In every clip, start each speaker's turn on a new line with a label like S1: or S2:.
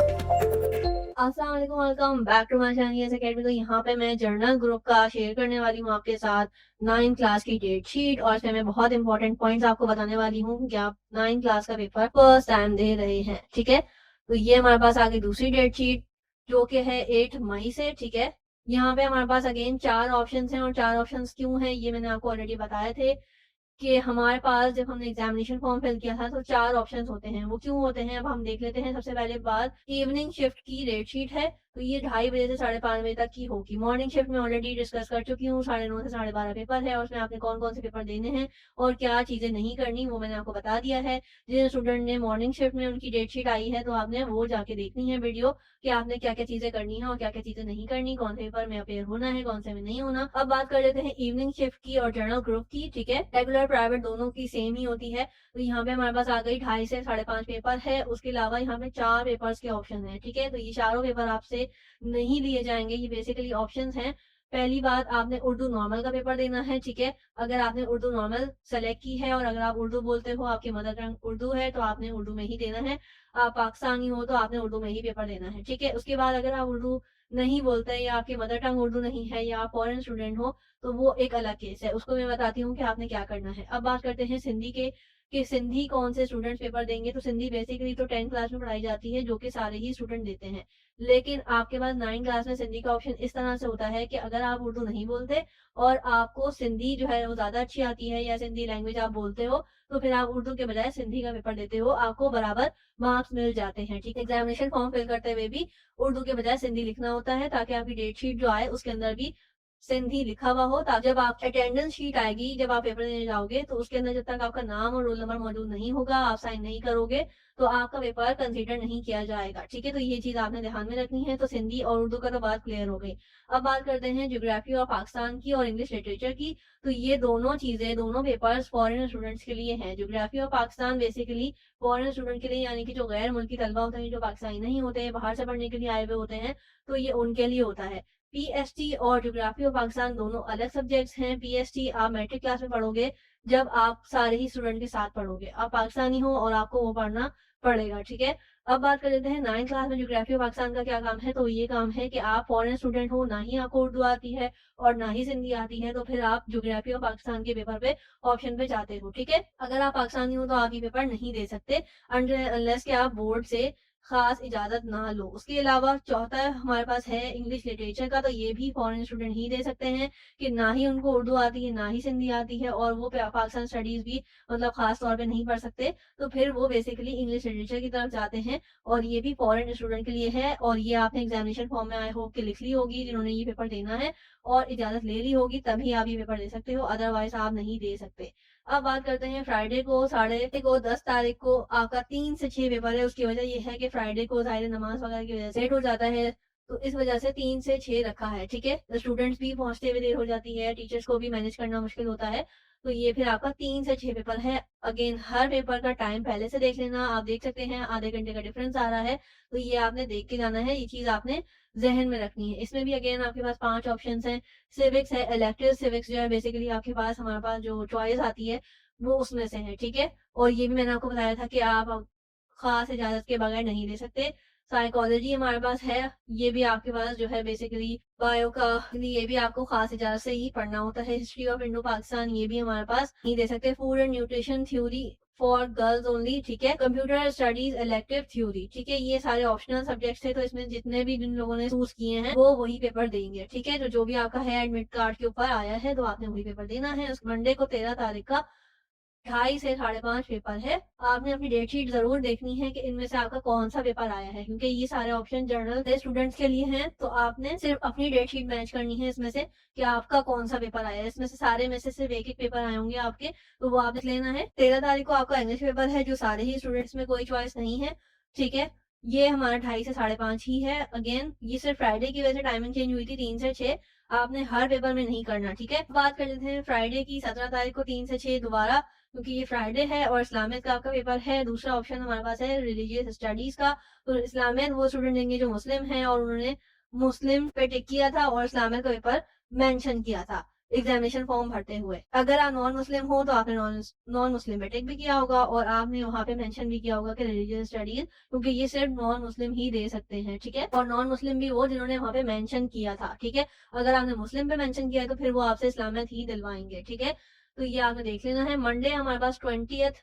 S1: अस्सलाम वालेकुम, welcome back to my channel Yes Academy. तो यहाँ पे मैं जर्नल ग्रुप का शेयर करने वाली हूँ आपके साथ 9th क्लास की डेट शीट, और इसमें मैं बहुत इंपॉर्टेंट पॉइंट्स आपको बताने वाली हूँ कि आप 9th क्लास का पेपर फर्स्ट टाइम दे रहे हैं। ठीक है, तो ये हमारे पास आ गई दूसरी डेट शीट जो कि है 8 मई से। ठीक है, यहाँ पे हमारे पास अगेन 4 ऑप्शन हैं, और 4 ऑप्शन क्यों हैं ये मैंने आपको ऑलरेडी बताए थे कि हमारे पास जब हमने एग्जामिनेशन फॉर्म फिल किया था तो 4 ऑप्शंस होते हैं। वो क्यों होते हैं अब हम देख लेते हैं। सबसे पहले बात, इवनिंग शिफ्ट की डेट शीट है, तो ये 2:30 बजे से 5:30 बजे तक की होगी। मॉर्निंग शिफ्ट में ऑलरेडी डिस्कस कर चुकी हूँ, 9:30 से 12:30 पेपर है, और उसमें आपने कौन कौन से पेपर देने हैं और क्या चीजें नहीं करनी वो मैंने आपको बता दिया है। जिन स्टूडेंट ने मॉर्निंग शिफ्ट में उनकी डेट शीट आई है तो आपने वो जाके देखनी है वीडियो कि आपने क्या क्या चीजें करनी है और क्या क्या चीजें नहीं करनी, कौन से पेपर में अपेयर होना है, कौन से में नहीं होना। अब बात कर लेते हैं इवनिंग शिफ्ट की और जर्नल ग्रुप की। ठीक है, रेगुलर प्राइवेट दोनों की सेम ही होती है। तो यहाँ पे हमारे पास आ गई 2:30 से 5:30 पेपर है। उसके अलावा यहाँ पे 4 पेपर्स के ऑप्शन है। ठीक है, तो ये चारों पेपर आपसे नहीं लिए जाएंगे, ये बेसिकली ऑप्शंस हैं। पहली बात, आपने उर्दू नॉर्मल का पेपर देना है। ठीक है, अगर आपने उर्दू नॉर्मल सेलेक्ट की है और अगर आप उर्दू बोलते हो, आपकी मदर टंग उर्दू है, तो आपने उर्दू में ही देना है। आप पाकिस्तानी हो तो आपने उर्दू में ही पेपर देना है। ठीक है, उसके बाद अगर आप उर्दू नहीं बोलते या आपकी मदर टंग उर्दू नहीं है या आप फॉरेन स्टूडेंट हो तो वो एक अलग केस है, उसको मैं बताती हूँ कि आपने क्या करना है। अब बात करते हैं सिंधी के कि सिंधी कौन से स्टूडेंट्स पेपर देंगे। तो सिंधी बेसिकली तो 10th क्लास में पढ़ाई जाती है, जो कि सारे ही स्टूडेंट देते हैं। लेकिन आपके पास 9th क्लास में सिंधी का ऑप्शन इस तरह से होता है कि अगर आप उर्दू नहीं बोलते और आपको सिंधी जो है वो ज्यादा अच्छी आती है या सिंधी लैंग्वेज आप बोलते हो, तो फिर आप उर्दू के बजाय सिंधी का पेपर देते हो, आपको बराबर मार्क्स मिल जाते हैं। ठीक है, एग्जामिनेशन फॉर्म फिल करते हुए भी उर्दू के बजाय सिंधी लिखना होता है, ताकि आपकी डेट शीट जो आए उसके अंदर भी सिंधी लिखा हुआ हो। ताकि जब आप अटेंडेंस शीट आएगी, जब आप पेपर देने जाओगे, तो उसके अंदर जब तक आपका नाम और रोल नंबर मौजूद नहीं होगा, आप साइन नहीं करोगे, तो आपका पेपर कंसीडर नहीं किया जाएगा। ठीक है, तो ये चीज आपने ध्यान में रखनी है। तो सिंधी और उर्दू का तो बात क्लियर हो गई। अब बात करते हैं ज्योग्राफी और पाकिस्तान की और इंग्लिश लिटरेचर की। तो ये दोनों चीजें, दोनों पेपर्स फॉरेन स्टूडेंट्स के लिए हैं। ज्योग्राफी और पाकिस्तान बेसिकली फॉरेन स्टूडेंट के लिए, यानी कि जो गैर मुल्की तलबा होते हैं, जो पाकिस्तानी नहीं होते, बाहर से पढ़ने के लिए आए हुए होते हैं, तो ये उनके लिए होता है। पीएसटी और ज्योग्राफी और पाकिस्तान दोनों अलग सब्जेक्ट्स हैं। पीएसटी आप मैट्रिक क्लास में पढ़ोगे, जब आप सारे ही स्टूडेंट के साथ पढ़ोगे, आप पाकिस्तानी हो और आपको वो पढ़ना पड़ेगा। ठीक है, अब बात कर लेते हैं 9th क्लास में ज्योग्राफी और पाकिस्तान का क्या काम है। तो ये काम है कि आप फॉरेन स्टूडेंट हो, ना ही आपको उर्दू आती है और ना ही सिंधी आती है, तो फिर आप ज्योग्राफी और पाकिस्तान के पेपर पे ऑप्शन पे जाते हो। ठीक है, अगर आप पाकिस्तानी हो तो आप ये पेपर नहीं दे सकते अनलेस कि आप बोर्ड से खास इजाजत ना लो। उसके अलावा चौथा हमारे पास है इंग्लिश लिटरेचर का। तो ये भी फॉरेन स्टूडेंट ही दे सकते हैं कि ना ही उनको उर्दू आती है ना ही सिंधी आती है, और वो पाकिस्तान स्टडीज भी मतलब खास तौर पे नहीं पढ़ सकते, तो फिर वो बेसिकली इंग्लिश लिटरेचर की तरफ जाते हैं। और ये भी फॉरेन स्टूडेंट के लिए है, और ये आपने एग्जामिनेशन फॉर्म में आई होप कि लिख ली होगी, जिन्होंने ये पेपर देना है और इजाजत ले ली होगी, तभी आप ये पेपर दे सकते हो, अदरवाइज आप नहीं दे सकते। अब बात करते हैं फ्राइडे को, 10 तारीख को आपका 3 से 6 पेपर है। उसकी वजह यह है कि फ्राइडे को ज़ाहिर नमाज वगैरह की वजह से लेट हो जाता है, तो इस वजह से 3 से 6 रखा है। ठीक है, स्टूडेंट्स भी पहुंचते हुए देर हो जाती है, टीचर्स को भी मैनेज करना मुश्किल होता है, तो ये फिर आपका 3 से 6 पेपर है। अगेन हर पेपर का टाइम पहले से देख लेना, आप देख सकते हैं आधे घंटे का डिफरेंस आ रहा है, तो ये आपने देख के जाना है, ये चीज आपने जहन में रखनी है। इसमें भी अगेन आपके पास 5 ऑप्शंस हैं। सिविक्स है, इलेक्टिव सिविक्स जो है बेसिकली आपके पास, हमारे पास जो चॉइस आती है वो उसमें से है। ठीक है, और ये भी मैंने आपको बताया था कि आप खास इजाजत के बगैर नहीं ले सकते। साइकोलॉजी हमारे पास है, ये भी आपके पास जो है बेसिकली बायो का, ये भी आपको खास इजाजत से ही पढ़ना होता है। हिस्ट्री ऑफ इंडो पाकिस्तान ये भी हमारे पास नहीं दे सकते। Food and nutrition theory for girls only. ठीक है, कंप्यूटर स्टडीज इलेक्टिव थ्योरी। ठीक है, ये सारे ऑप्शनल सब्जेक्ट्स थे, तो इसमें जितने भी जिन लोगों ने चूज किए हैं वो वही पेपर देंगे। ठीक है, तो जो भी आपका है एडमिट कार्ड के ऊपर आया है तो आपने वही पेपर देना है। उस मंडे को 13 तारीख का 2:30 से 5:30 पेपर है। आपने अपनी डेट शीट जरूर देखनी है कि इनमें से आपका कौन सा पेपर आया है, क्योंकि ये सारे ऑप्शन जर्नल के स्टूडेंट्स के लिए हैं, तो आपने सिर्फ अपनी डेट शीट मैच करनी है इसमें से कि आपका कौन सा पेपर आया है। इसमें से सारे में से सिर्फ एक एक पेपर आए होंगे आपके, तो वो आपने लेना है। 13 तारीख को आपका इंग्लिश पेपर है, जो सारे ही स्टूडेंट्स में कोई चॉइस नहीं है। ठीक है, ये हमारा 2:30 से 5:30 ही है। अगेन ये सिर्फ फ्राइडे की वजह से टाइमिंग चेंज हुई थी 3 से 6, आपने हर पेपर में नहीं करना। ठीक है, बात कर लेते हैं फ्राइडे की, 17 तारीख को 3 से 6 दोबारा, क्योंकि ये फ्राइडे है और इस्लामियत का आपका पेपर है। दूसरा ऑप्शन हमारे पास है रिलीजियस स्टडीज का। तो इस्लामियत वो स्टूडेंट देंगे जो मुस्लिम हैं और उन्होंने मुस्लिम पे टिक किया था और इस्लामियत का पेपर मेंशन किया था। एग्जामिनेशन फॉर्म भरते हुए। अगर आप नॉन मुस्लिम हो तो आपने नॉन मुस्लिम पे टिक भी किया होगा और आपने वहाँ पे मेंशन भी किया होगा कि रिलीजियस स्टडीज, क्योंकि ये सिर्फ नॉन मुस्लिम ही दे सकते हैं, ठीक है। और नॉन मुस्लिम भी वो जिन्होंने वहाँ पे मेंशन किया था, ठीक है। अगर आपने मुस्लिम पे मेंशन किया है तो फिर वो आपसे इस्लामियत ही दिलवाएंगे, ठीक है। तो ये आपने देख लेना है। मंडे हमारे पास 20th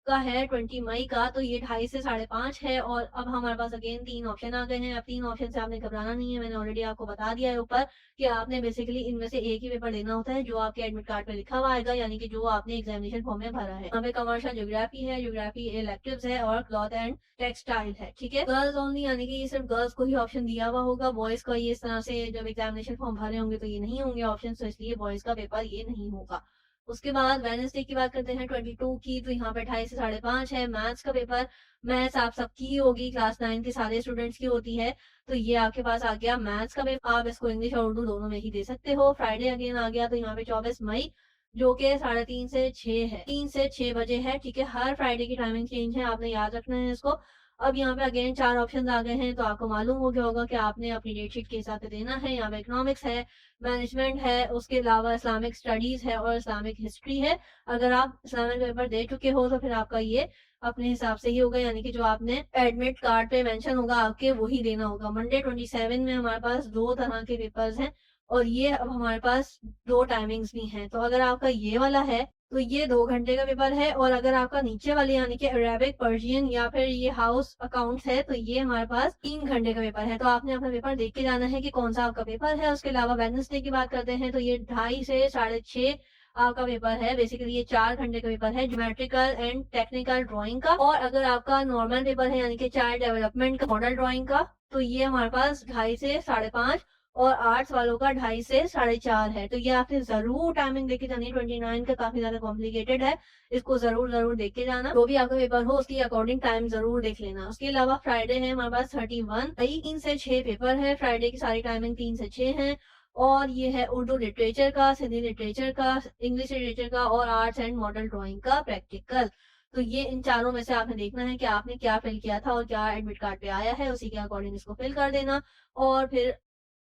S1: का है, 20 मई का, तो ये 2:30 से 5:30 है। और अब हमारे पास अगेन 3 ऑप्शन आ गए हैं। अब 3 ऑप्शन से आपने घबराना नहीं है, मैंने ऑलरेडी आपको बता दिया है ऊपर कि आपने बेसिकली इनमें से एक ही पेपर देना होता है जो आपके एडमिट कार्ड पे लिखा हुआ आएगा, यानी कि जो आपने एग्जामिनेशन फॉर्म में भरा है। हमें कमर्शियल ज्योग्राफी है, ज्योग्राफी इलेक्टिव्स है और क्लॉथ एंड टेक्सटाइल है, ठीक है। गर्ल्स ओनली, यानी कि ये सिर्फ गर्ल्स को ही ऑप्शन दिया हुआ होगा। बॉयज का ये इस तरह से जब एग्जामिनेशन फॉर्म भरे होंगे तो ये नहीं होंगे ऑप्शन, तो इसलिए बॉयज का पेपर ये नहीं होगा। उसके बाद वेडनेसडे की बात करते हैं 22 की, तो यहाँ पे 2:30 से 5:30 है। मैथ्स का पेपर, मैथ्स आप सबकी ही होगी, क्लास 9 के सारे स्टूडेंट्स की होती है। तो ये आपके पास आ गया मैथ्स का पेपर, आप इसको इंग्लिश और उर्दू दोनों में ही दे सकते हो। फ्राइडे अगेन आ गया, तो यहाँ पे 24 मई, जो कि 3:30 से 6 है, 3 से 6 बजे है, ठीक है। हर फ्राइडे की टाइमिंग चेंज है, आपने याद रखना है इसको। अब यहाँ पे अगेन 4 ऑप्शन आ गए हैं, तो आपको मालूम हो गया होगा कि आपने अपनी डेट शीट के हिसाब से देना है। यहाँ पे इकोनॉमिक्स है, मैनेजमेंट है, उसके अलावा इस्लामिक स्टडीज है और इस्लामिक हिस्ट्री है। अगर आप इस्लामिक पेपर दे चुके हो तो फिर आपका ये अपने हिसाब से ही होगा, यानी कि जो आपने एडमिट कार्ड पे मेंशन होगा आपके वही देना होगा। मंडे 27 में हमारे पास 2 तरह के पेपर्स हैं और ये अब हमारे पास 2 टाइमिंग्स भी हैं। तो अगर आपका ये वाला है तो ये 2 घंटे का पेपर है, और अगर आपका नीचे वाले यानी कि अरेबिक, पर्शियन या फिर ये हाउस अकाउंट्स है तो ये हमारे पास 3 घंटे का पेपर है। तो आपने अपना पेपर देख के जाना है कि कौन सा आपका पेपर है। उसके अलावा वेडनेसडे की बात करते हैं तो ये 2:30 से 6:30 आपका पेपर है। बेसिकली ये 4 घंटे का पेपर है, ज्योमेट्रिकल एंड टेक्निकल ड्राइंग का। और अगर आपका नॉर्मल पेपर है यानी कि चाइल्ड डेवलपमेंट का, मॉडल ड्राइंग का, तो ये हमारे पास 2:30 से 5:30, और आर्ट्स वालों का 2:30 से 4:30 है। तो ये आपने जरूर टाइमिंग देख के जानी है। 29 का काफी ज्यादा कॉम्प्लिकेटेड है, इसको जरूर जरूर देख के जाना। जो भी आपका पेपर हो उसकी अकॉर्डिंग टाइम जरूर देख लेना। उसके अलावा फ्राइडे है हमारे पास 31, 3 से 6 पेपर है। फ्राइडे की सारी टाइमिंग 3 से 6 है, और ये है उर्दू लिटरेचर का, सिंधी लिटरेचर का, इंग्लिश लिटरेचर का और आर्ट्स एंड मॉडल ड्राइंग का प्रैक्टिकल। तो ये इन चारों में से आपने देखना है कि आपने क्या फिल किया था और क्या एडमिट कार्ड पे आया है, उसी के अकॉर्डिंग इसको फिल कर देना और फिर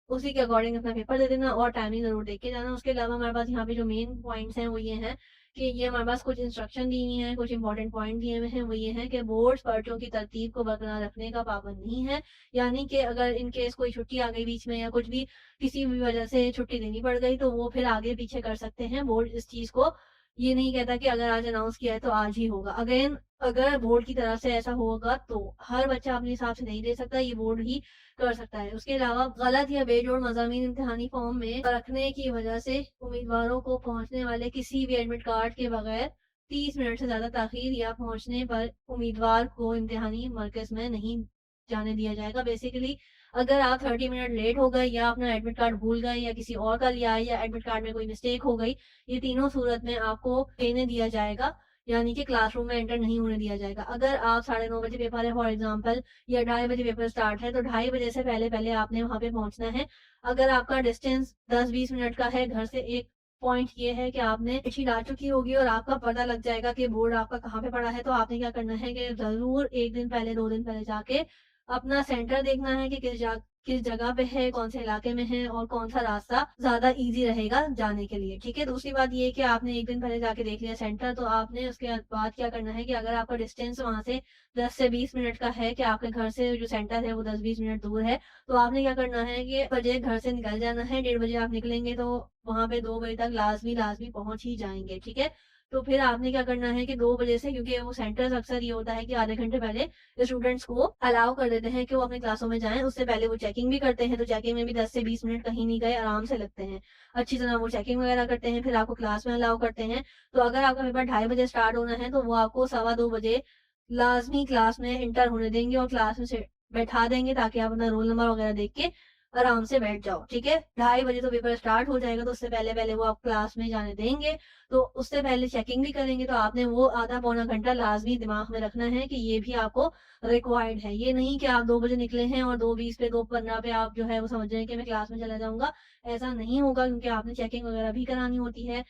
S1: उसी के अकॉर्डिंग अपना पेपर दे देना और टाइमिंग ज़रूर देख के जाना। उसके अलावा हमारे पास यहाँ पे जो मेन पॉइंट्स हैं वो ये हैं कि ये हमारे पास कुछ इंस्ट्रक्शन दी हुई हैं, कुछ इंपॉर्टेंट पॉइंट दिए हुए हैं। वो ये हैं कि बोर्ड्स पर्चों की तरतीब को बरकरार रखने का पाबंद नहीं है, यानी कि अगर इन केस कोई छुट्टी आ गई बीच में या कुछ भी किसी भी वजह से छुट्टी देनी पड़ गई तो वो फिर आगे पीछे कर सकते हैं। बोर्ड इस चीज़ को ये नहीं कहता कि अगर आज अनाउंस किया है तो आज ही होगा। अगेन अगर बोर्ड की तरफ से ऐसा होगा तो हर बच्चा अपने हिसाब से नहीं दे सकता, ये बोर्ड ही कर सकता है। उसके अलावा गलत या बेजोड़ मज़ामीन इम्तिहानी फॉर्म में रखने की वजह से उम्मीदवारों को पहुंचने वाले किसी भी एडमिट कार्ड के बगैर 30 मिनट से ज़्यादा ताख़ीर या पहुंचने पर उम्मीदवार को इम्तिहानी मरकज़ में नहीं जाने दिया जाएगा। बेसिकली अगर आप 30 मिनट लेट हो गए या अपना एडमिट कार्ड भूल गए या किसी और का लिया है या एडमिट कार्ड में कोई मिस्टेक हो गई, ये तीनों सूरत में आपको देने दिया जाएगा, यानी कि क्लासरूम में एंटर नहीं होने दिया जाएगा। अगर आप 9:30 बजे पेपर है फॉर एग्जांपल, या 2:30 बजे पेपर स्टार्ट है, तो 2:30 बजे से पहले पहले आपने वहाँ पे पहुँचना है। अगर आपका डिस्टेंस 10-20 मिनट का है घर से, एक पॉइंट ये है कि आपने चिट्ठी डाल चुकी होगी और आपका पता लग जाएगा कि बोर्ड आपका कहाँ पे पड़ा है। तो आपने क्या करना है कि ज़रूर 1 दिन पहले 2 दिन पहले जाके अपना सेंटर देखना है कि किस जगह पे है, कौन से इलाके में है और कौन सा रास्ता ज़्यादा ईज़ी रहेगा जाने के लिए, ठीक है। दूसरी बात ये है कि आपने 1 दिन पहले जाके देख लिया सेंटर, तो आपने उसके बाद क्या करना है कि अगर आपका डिस्टेंस वहाँ से 10 से 20 मिनट का है कि आपके घर से जो सेंटर है वो 10-20 मिनट दूर है, तो आपने क्या करना है कि बजे घर से निकल जाना है। 1:30 बजे आप निकलेंगे तो वहाँ पे 2 बजे तक लाज़मी पहुँच ही जाएँगे, ठीक है। तो फिर आपने क्या करना है कि 2 बजे से, क्योंकि वो सेंटर्स अक्सर ये होता है कि आधे घंटे पहले स्टूडेंट्स को अलाउ कर देते हैं कि वो अपनी क्लासों में जाएँ, उससे पहले वो चेकिंग भी करते हैं। तो चेकिंग में भी 10 से 20 मिनट कहीं नहीं गए आराम से लगते हैं। अच्छी तरह वो चेकिंग वगैरह करते हैं, फिर आपको क्लास में अलाउ करते हैं। तो अगर आपका पेपर 2:30 बजे स्टार्ट होना है तो वो आपको 2:15 बजे लाज़मी क्लास में एंटर होने देंगे और क्लास में से बैठा देंगे ताकि आप अपना रोल नंबर वगैरह देख के आराम से बैठ जाओ, ठीक है। 2:30 बजे तो पेपर स्टार्ट हो जाएगा, तो उससे पहले पहले वो आप क्लास में जाने देंगे। तो उससे पहले चेकिंग भी करेंगे, तो आपने वो आधा पौना घंटा लाज़मी दिमाग में रखना है कि ये भी आपको रिक्वायर्ड है। ये नहीं कि आप 2 बजे निकले हैं और 2:20 पे 2:15 पे आप जो है वो समझ रहे हैं कि मैं क्लास में चला जाऊँगा। ऐसा नहीं होगा, क्योंकि आपने चेकिंग वगैरह भी करानी होती है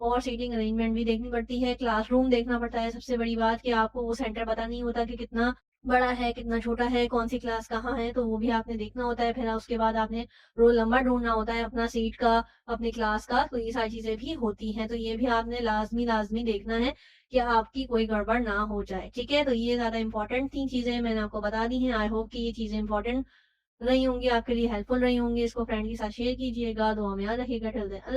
S1: और सीटिंग अरेंजमेंट भी देखनी पड़ती है, क्लासरूम देखना पड़ता है। सबसे बड़ी बात कि आपको वो सेंटर पता नहीं होता कि कितना बड़ा है, कितना छोटा है, कौन-सी क्लास कहाँ है, तो वो भी आपने देखना होता है। फिर उसके बाद आपने रोल नंबर ढूँढना होता है अपना सीट का, अपनी क्लास का, तो ये सारी चीज़ें भी होती हैं। तो ये भी आपने लाज़मी देखना है कि आपकी कोई गड़बड़ ना हो जाए, ठीक है? तो ये ज़्यादा इम्पोर्टेंट 3 चीज़ें मैंने आपको बता दी हैं। आई होप कि ये चीज़ें इम्पोर्टेंट रही होंगी, आपके लिए हेल्पफुल रही होंगी। इसको फ्रेंड के साथ शेयर कीजिएगा, दुआ में याद रखिएगा। टिल देन अल्लाह